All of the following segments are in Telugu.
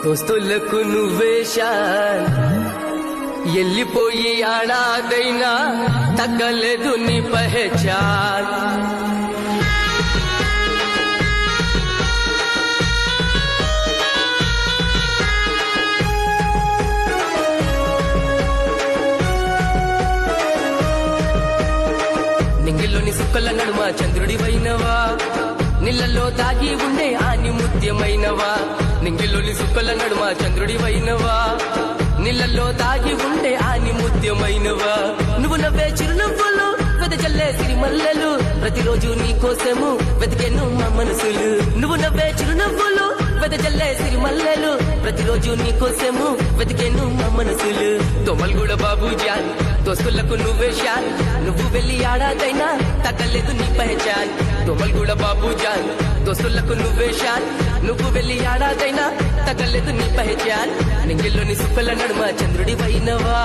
దోస్తులకు నువ్వే షాన్ ఎల్లిపోయి ఆడాదైనా తగ్గలేదు నీ పహచాన్ నింగిలోని సుక్కల నడుమ చంద్రుడివైనవా నీళ్ళల్లో దాగి ఉండే ఆని ముత్యమైనవా నింగిలోని సుక్కల నడుమ చంద్రుడివైనవా నీళ్ళల్లో దాగి ఉండే ఆని ముత్యమైనవా నువ్వు నవ్వే చిరునవ్వులు వెదజల్లే సిరిమల్లెలు ప్రతిరోజు నీ కోసము వెతికెను మా మనసులు నువ్వు నవ్వే చిరునవ్వులు వెదజల్లే సిరిమల్లెలు ప్రతిరోజు నీ కోసము వెతికెను మా మనసులు తొమల్గూడ బాబు జాన్ దోస్తులకు నువ్వే షాన్ నువ్వు వెళ్ళి ఆడాదైనా తగ్గలేదు నీ పహచాన్ తొమల్గూడ బాబు జాన్ దోస్తులకు నువ్వే షాన్ నువ్వు వెళ్ళి ఆడాదైనా తగ్గలేదు నీ పహచాన్ నింగిల్లోని సుక్కల నడుమ చంద్రుడివైనవా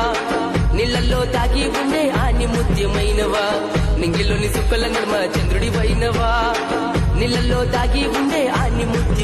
నీళ్ళల్లో తాగి ఉండే ఆని ముత్యమైనవా నింగిల్లోని సుక్కల నడుమ చంద్రుడివైనవా నీళ్ళల్లో తాగి ఉండే ఆని ముత్య